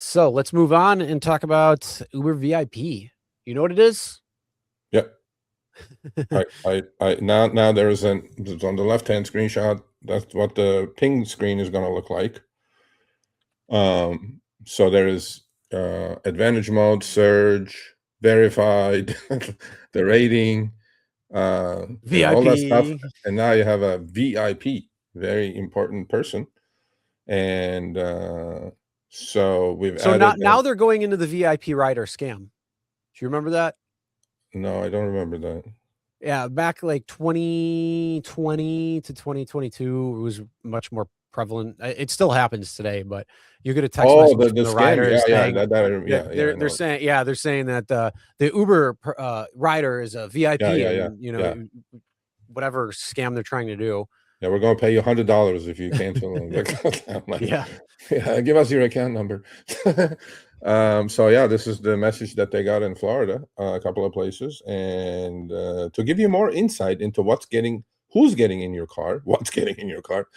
So let's move on and talk about Uber VIP. You know what it is? Yep. I now there's on the left-hand screenshot. That's what the ping screen is going to look like. So there is advantage mode, surge, verified, the rating, all that stuff, VIP. and now you have a VIP, very important person, and so we've So added. now they're going into the VIP rider scam. Do you remember that? No, I don't remember that. Yeah, back like 2020 to 2022, it was much more prevalent. It still happens today, but you get a text Oh, message the from the scam. rider saying I know. they're saying that the Uber rider is a VIP, and whatever scam they're trying to do. Yeah, we're going to pay you $100 if you cancel. I'm like, yeah, give us your account number. So yeah, this is the message that they got in Florida, a couple of places, and to give you more insight into who's getting in your car, what's getting in your car,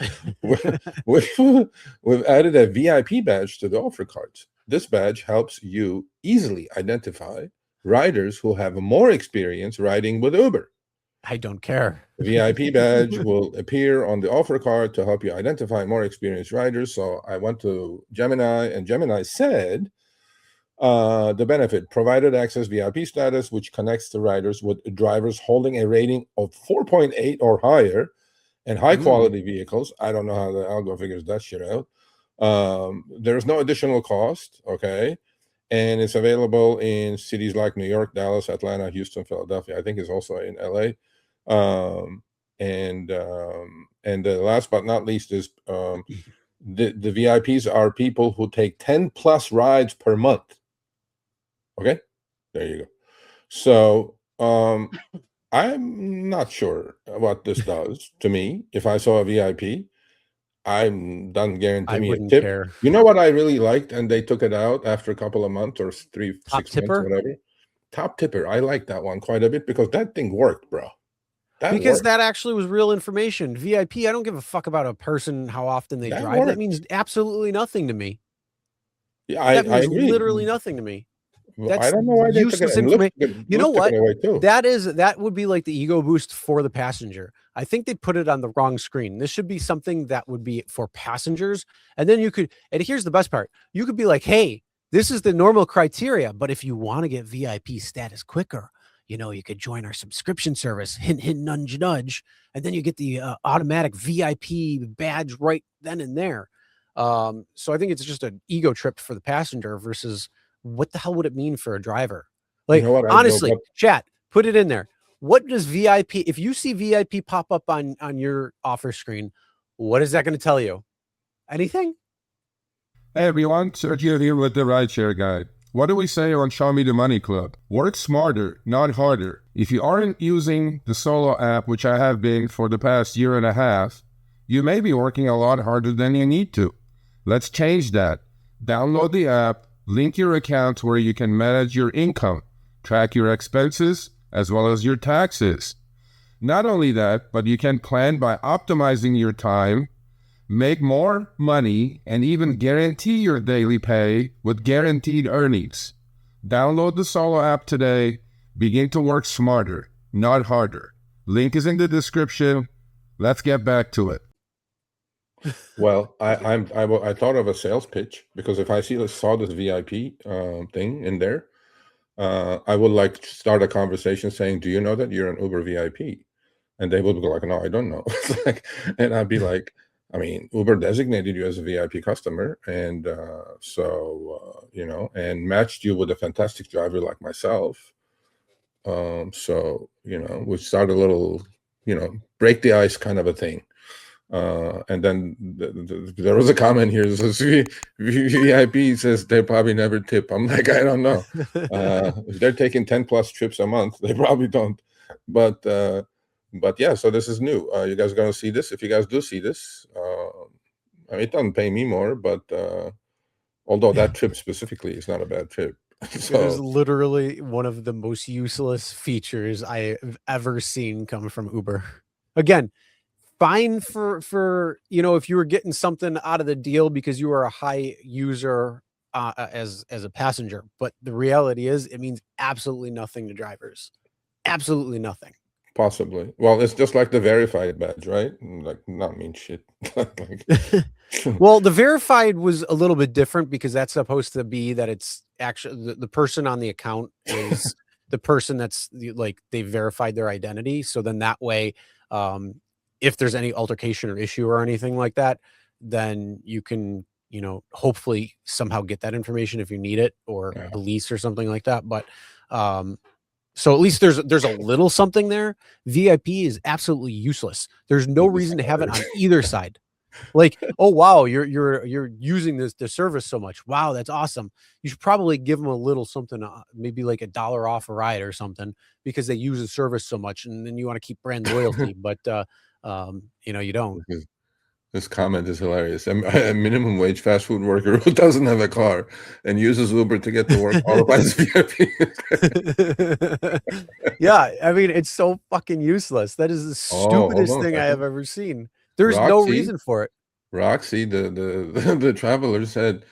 we've added a VIP badge to the offer cards. This badge helps you easily identify riders who have more experience riding with Uber. I don't care. The VIP badge will appear on the offer card to help you identify more experienced riders. So I went to Gemini, and Gemini said the benefit: provided access VIP status, which connects the riders with drivers holding a rating of 4.8 or higher and high quality vehicles. I don't know how the algo figures that shit out. There's no additional cost, okay? And it's available in cities like New York, Dallas, Atlanta, Houston, Philadelphia. I think it's also in LA. And the last but not least is the VIPs are people who take 10 plus rides per month. Okay, there you go. So I'm not sure what this does to me. If I saw a VIP, I'm done guarantee me a tip. Care. You know what I really liked, and they took it out after a couple of months or 6 months, whatever. Top tipper. I like that one quite a bit because that thing worked, bro. That actually was real information. VIP, I don't give a fuck about a person, how often they drive. Worked. That means absolutely nothing to me. Yeah, I agree. Literally nothing to me. That's I don't know why they useless took it. Information. You know what? That would be like the ego boost for the passenger. I think they put it on the wrong screen. This should be something that would be for passengers. And then you could, and here's the best part. You could be like, hey, this is the normal criteria, but if you want to get VIP status quicker, you could join our subscription service, hint, hint, nudge, nudge, and then you get the automatic VIP badge right then and there. So I think it's just an ego trip for the passenger versus what the hell would it mean for a driver? Like, honestly, chat, put it in there. What does VIP, if you see VIP pop up on your offer screen, what is that going to tell you? Anything? Hey everyone, Sergio here with the Rideshare Guide. What do we say on Show Me the Money Club? Work smarter, not harder. If you aren't using the Solo app, which I have been for the past year and a half, you may be working a lot harder than you need to. Let's change that. Download the app, link your account where you can manage your income, track your expenses, as well as your taxes. Not only that, but you can plan by optimizing your time, make more money, and even guarantee your daily pay with guaranteed earnings. Download the Solo app today. Begin to work smarter, not harder. Link is in the description. Let's get back to it. Well, I thought of a sales pitch because if I saw this VIP thing in there, I would like to start a conversation saying, "Do you know that you're an Uber VIP?" And they would go like, "No, I don't know." And I'd be like, I mean, Uber designated you as a VIP customer, and and matched you with a fantastic driver like myself. So we start a little, break the ice kind of a thing. And then there was a comment here that says VIP says they probably never tip. I'm like, I don't know. If they're taking 10 plus trips a month, they probably don't. But yeah, so this is new. You guys are going to see this. If you guys do see this, I mean, it doesn't pay me more, but although that trip specifically is not a bad trip. So, it is literally one of the most useless features I've ever seen come from Uber. Again, fine for if you were getting something out of the deal because you were a high user as a passenger, but the reality is it means absolutely nothing to drivers. Absolutely nothing. Possibly. Well, it's just like the verified badge, right? Like, not mean shit. Like, well, the verified was a little bit different because that's supposed to be that it's actually the person on the account is the person that's like they verified their identity. So then that way, if there's any altercation or issue or anything like that, then you can, you know, hopefully somehow get that information if you need it, or police or something like that. But so at least there's a little something there. VIP is absolutely useless. There's no reason to have it on either side. Like, oh wow, you're using the service so much. Wow, that's awesome. You should probably give them a little something, maybe like $1 off a ride or something, because they use the service so much, and then you want to keep brand loyalty. But you know, you don't. This comment is hilarious. A minimum wage fast food worker who doesn't have a car and uses Uber to get to work qualifies VIP. Yeah, I mean, it's so fucking useless. That is the stupidest thing I have ever seen. There's no reason for it. Roxy, the traveler, said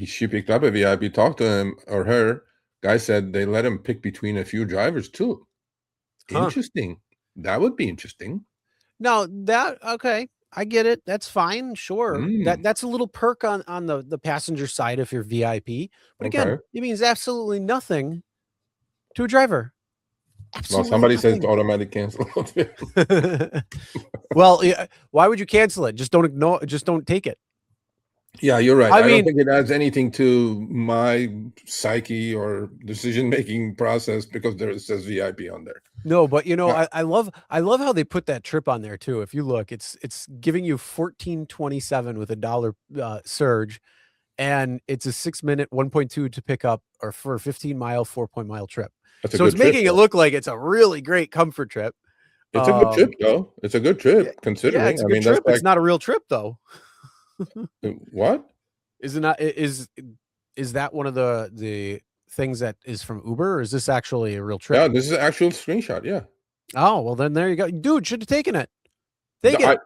she picked up a VIP, talked to him or her. Guy said they let him pick between a few drivers too. Interesting. That would be interesting. No, okay. I get it. That's fine. Sure. That's a little perk on the passenger side if you're VIP. But again, it means absolutely nothing to a driver. Well, somebody says automatic cancel. Well, yeah, why would you cancel it? Just don't ignore. Just don't take it. Yeah, you're right. I don't think it adds anything to my psyche or decision-making process because it says VIP on there. No, but you know, I love how they put that trip on there too. If you look, it's giving you $14.27 with $1 surge, and it's a 6-minute 1.2 to pick up, or for a 15-mile 4-mile trip. So it's making it look like it's a really great comfort trip. It's a good trip, though. It's a good trip, considering. Yeah, it's a good trip. It's not a real trip, though. What? Is it not? Is that one of the things that is from Uber, or is this actually a real trip? Yeah, this is an actual screenshot. Yeah. Oh, well, then there you go. Dude, should have taken it. Take it.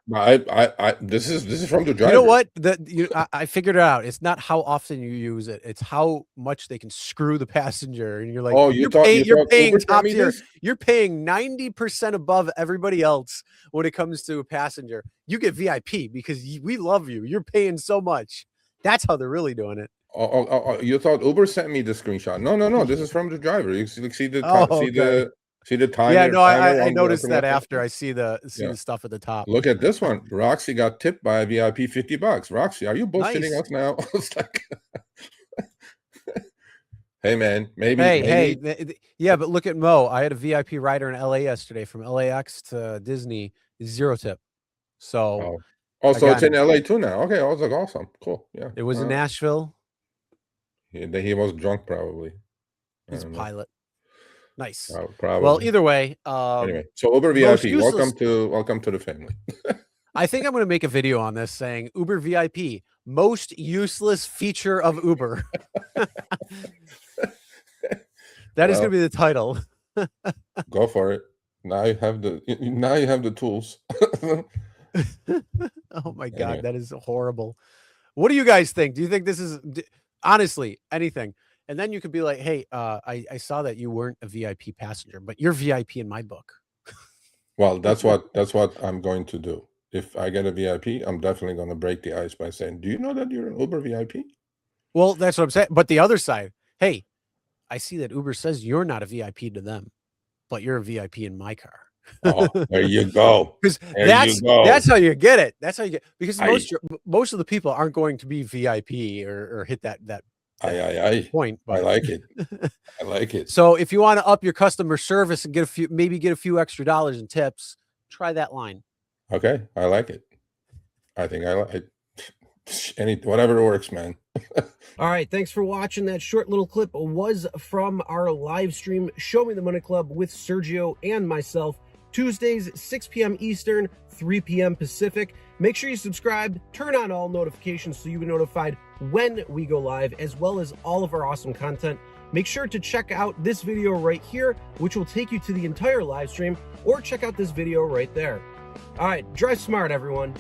This is from the driver. You know what? I figured it out. It's not how often you use it. It's how much they can screw the passenger. And you're like, oh, you're paying top tier. You're paying 90% above everybody else when it comes to a passenger. You get VIP because we love you. You're paying so much. That's how they're really doing it. Oh, you thought Uber sent me the screenshot? No. This is from the driver. You see the timer. Yeah, no, I noticed that after I see the stuff at the top. Look at this one. Roxy got tipped by a VIP $50. Roxy, are you bullshitting us now? It's like, hey man, maybe. Yeah, but look at Mo. I had a VIP rider in LA yesterday from LAX to Disney, 0 tip. So, so it's in LA too now. Okay, I was like, awesome, cool. Yeah, it was in Nashville. He was drunk, probably. He's a pilot. Nice. Probably. Well, either way. Anyway, so Uber VIP, welcome to the family. I think I'm going to make a video on this saying Uber VIP, most useless feature of Uber. That is going to be the title. Go for it. Now you have the tools. Oh my God, that is horrible. What do you guys think? Do you think this is honestly anything? And then you could be like, hey, I saw that you weren't a VIP passenger, but you're VIP in my book. Well, that's what I'm going to do. If I get a VIP, I'm definitely going to break the ice by saying, do you know that you're an Uber VIP? Well, that's what I'm saying. But the other side, hey, I see that Uber says you're not a VIP to them, but you're a VIP in my car. Oh, there you go. Because that's how you get it. That's how you get, because most of the people aren't going to be VIP or hit that point. But. I like it. I like it. So if you want to up your customer service and get a few extra dollars in tips, try that line. Okay, I like it. I think I like it. Whatever works, man. All right, thanks for watching. That short little clip was from our live stream, Show Me the Money Club with Sergio and myself, Tuesdays, 6 p.m. Eastern, 3 p.m. Pacific. Make sure you subscribe, turn on all notifications so you'll be notified when we go live, as well as all of our awesome content. Make sure to check out this video right here, which will take you to the entire live stream, or check out this video right there. All right, drive smart, everyone.